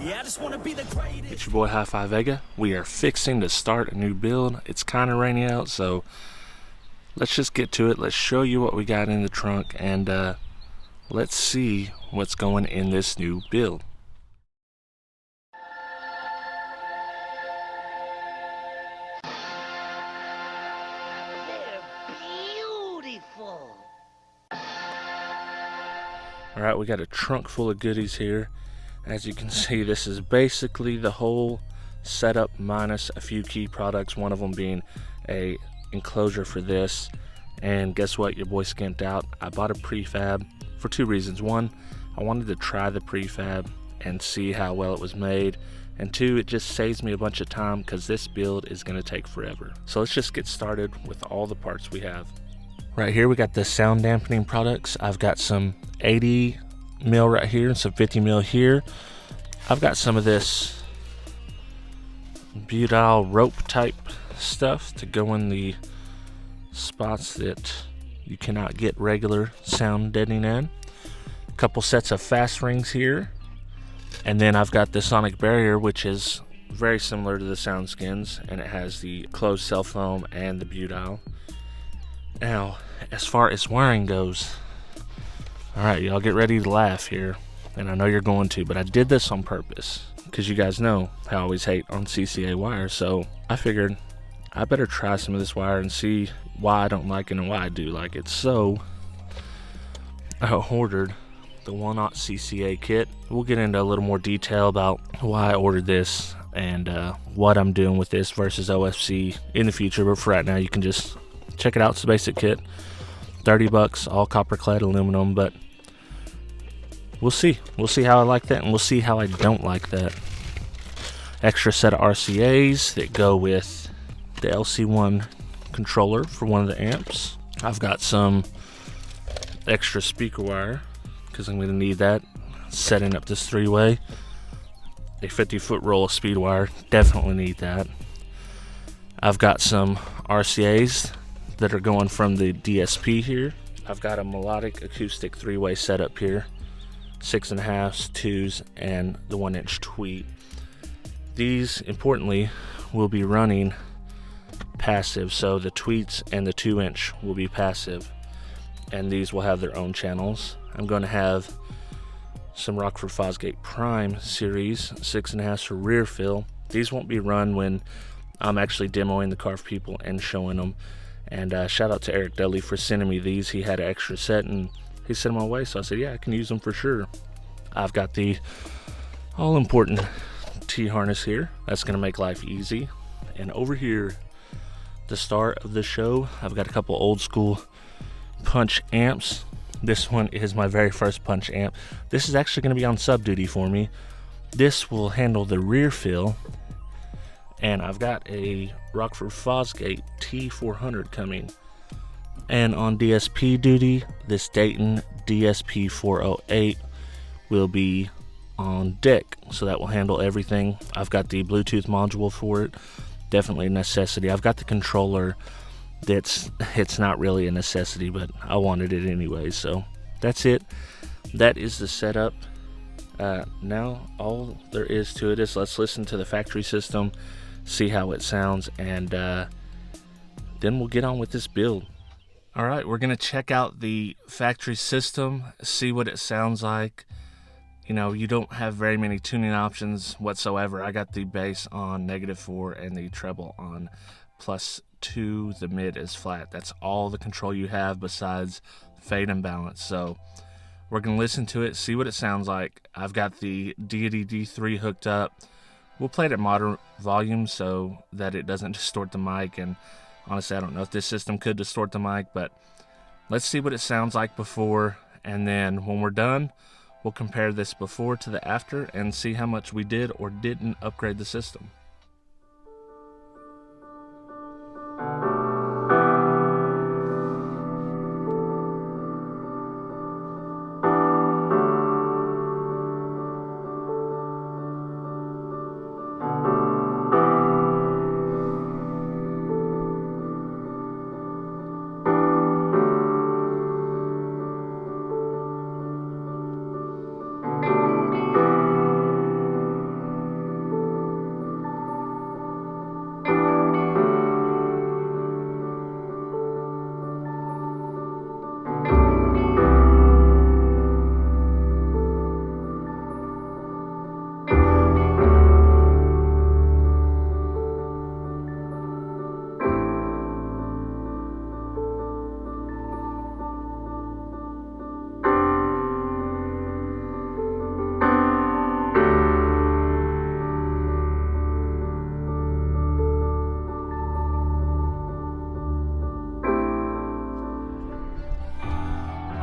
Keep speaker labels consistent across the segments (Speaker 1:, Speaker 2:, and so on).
Speaker 1: Yeah, I just wanna be the greatest.
Speaker 2: It's your boy Hifi Vega. We are fixing to start a new build. It's kind of rainy out, so let's just get to it. Let's show you what we got in the trunk, and let's see what's going in this new build. Alright, we got a trunk full of goodies here. As you can see, this is basically the whole setup minus a few key products, one of them being a enclosure for this. And guess what? Your boy skimped out. I bought a prefab for two reasons. One, I wanted to try the prefab and see how well it was made. And two, it just saves me a bunch of time because this build is going to take forever. So let's just get started with all the parts we have. Right here we got the sound dampening products. I've got some 80 mil right here and some 50 mil here. I've got some of this butyl rope type stuff to go in the spots that you cannot get regular sound deadening in. A couple sets of fast rings here, and then I've got the sonic barrier, which is very similar to the sound skins, and it has the closed cell foam and the butyl. Now, as far as wiring goes, alright, y'all get ready to laugh here, and I know you're going to, but I did this on purpose, because you guys know how I always hate on CCA wire, so I figured I better try some of this wire and see why I don't like it and why I do like it. So, I ordered the 1/0 CCA kit. We'll get into a little more detail about why I ordered this and what I'm doing with this versus OFC in the future, but for right now, you can just check it out. It's a basic kit, 30 bucks, all copper clad aluminum, but we'll see how I like that, and we'll see how I don't like that. Extra set of RCAs that go with the LC1 controller for one of the amps. I've got some extra speaker wire because I'm going to need that setting up this three-way. A 50-foot roll of speed wire, definitely need that. I've got some RCAs that are going from the DSP here. I've got a melodic acoustic three-way setup here, 6.5s, 2s, and the 1-inch tweet. These, importantly, will be running passive, so the tweets and the 2-inch will be passive, and these will have their own channels. I'm going to have some Rockford Fosgate Prime series 6.5s for rear fill. These won't be run when I'm actually demoing the car for people and showing them. And shout out to Eric Dudley for sending me these. He had an extra set and he sent them my way, so I said, yeah, I can use them for sure. I've got the all-important T-harness here. That's going to make life easy. And over here, the start of the show, I've got a couple old school punch amps. This one is my very first punch amp. This is actually going to be on sub duty for me. This will handle the rear fill. And I've got a Rockford Fosgate T400 coming. And on DSP duty, this Dayton DSP408 will be on deck. So that will handle everything. I've got the Bluetooth module for it. Definitely a necessity. I've got the controller it's not really a necessity, but I wanted it anyway. So that's it. That is the setup. Now all there is to it is let's listen to the factory system, see how it sounds, and then we'll get on with this build. Alright, we're gonna check out the factory system, see what it sounds like. You know, you don't have very many tuning options whatsoever. I got the bass on -4 and the treble on +2. The mid is flat. That's all the control you have besides fade and balance. So we're gonna listen to it, see what it sounds like. I've got the Deity D3 hooked up. We'll play it at moderate volume so that it doesn't distort the mic, and honestly I don't know if this system could distort the mic, but let's see what it sounds like before, and then when we're done we'll compare this before to the after and see how much we did or didn't upgrade the system.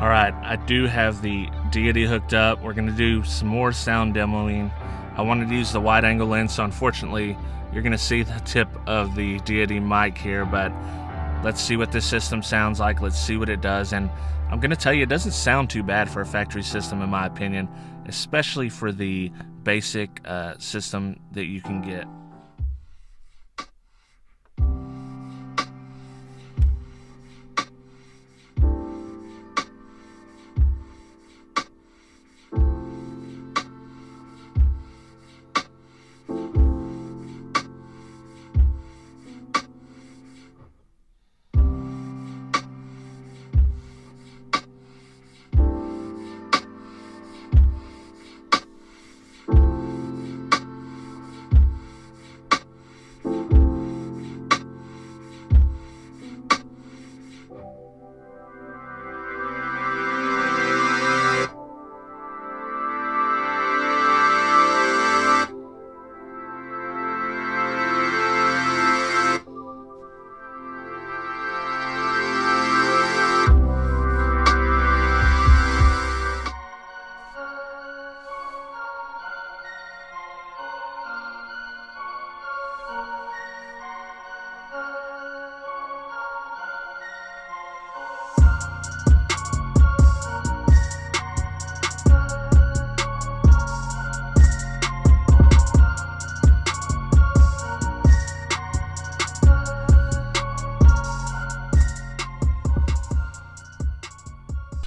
Speaker 2: Alright, I do have the Deity hooked up. We're going to do some more sound demoing. I wanted to use the wide angle lens, so unfortunately you're going to see the tip of the Deity mic here, but let's see what this system sounds like. Let's see what it does, and I'm going to tell you, it doesn't sound too bad for a factory system in my opinion, especially for the basic system that you can get.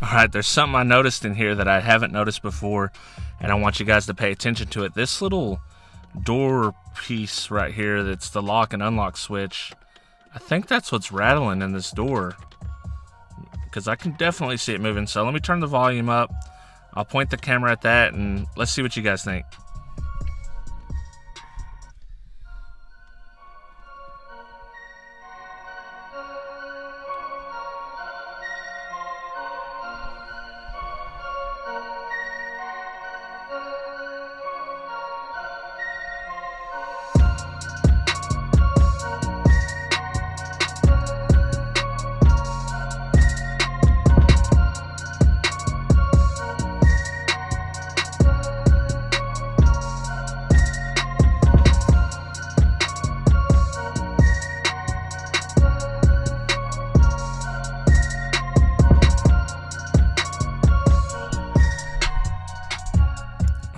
Speaker 2: Alright, there's something I noticed in here that I haven't noticed before, and I want you guys to pay attention to it. This little door piece right here, that's the lock and unlock switch, I think that's what's rattling in this door, because I can definitely see it moving. So let me turn the volume up, I'll point the camera at that, and let's see what you guys think.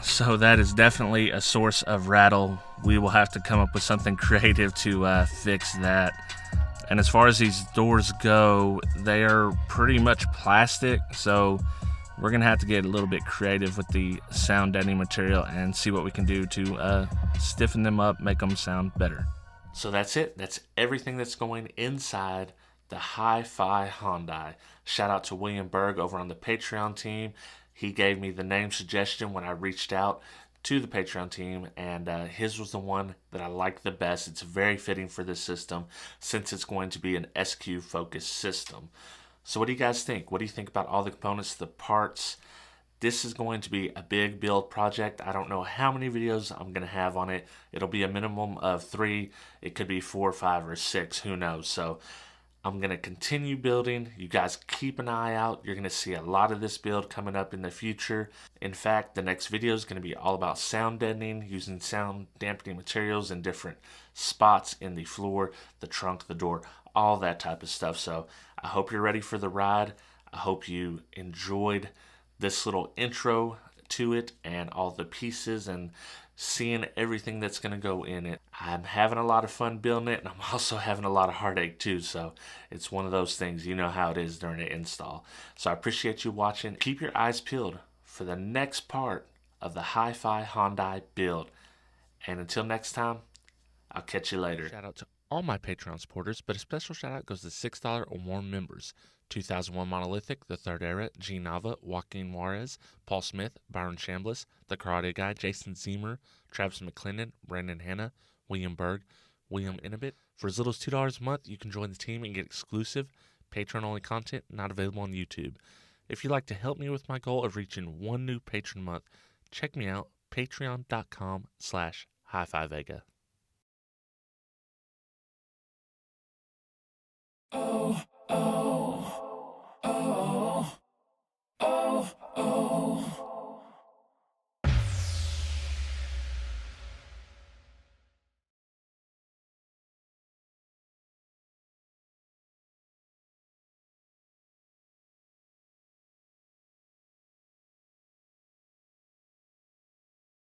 Speaker 2: So that is definitely a source of rattle. We will have to come up with something creative to fix that. And as far as these doors go, they are pretty much plastic, so we're gonna have to get a little bit creative with the sound deadening material and see what we can do to stiffen them up, make them sound better. So that's it. That's everything that's going inside the Hifi Hyundai. Shout out to William Berg over on the Patreon team. He gave me the name suggestion when I reached out to the Patreon team, and his was the one that I liked the best. It's very fitting for this system since it's going to be an SQ focused system. So what do you guys think? What do you think about all the components, the parts? This is going to be a big build project. I don't know how many videos I'm going to have on it. It'll be a minimum of 3. It could be 4, 5, or 6. Who knows? So I'm going to continue building. You guys keep an eye out. You're going to see a lot of this build coming up in the future. In fact, the next video is going to be all about sound deadening, using sound dampening materials in different spots in the floor, the trunk, the door, all that type of stuff. So I hope you're ready for the ride. I hope you enjoyed this little intro to it and all the pieces and seeing everything that's going to go in it. I'm having a lot of fun building it, and I'm also having a lot of heartache too, so it's one of those things. You know how it is during the install. So I appreciate you watching. Keep your eyes peeled for the next part of the Hifi Hyundai build, and until next time, I'll catch you later. Shout out to all my Patreon supporters, but a special shout out goes to $6 or more members: 2001 Monolithic, The Third Era, G Nava, Joaquin Juarez, Paul Smith, Byron Chambliss, The Karate Guy, Jason Zemer, Travis McClendon, Brandon Hanna, William Berg, William Inabit. For as little as $2 a month, you can join the team and get exclusive Patreon-only content not available on YouTube. If you'd like to help me with my goal of reaching 1 new patron a month, check me out, patreon.com/HiFiVega.
Speaker 1: Oh.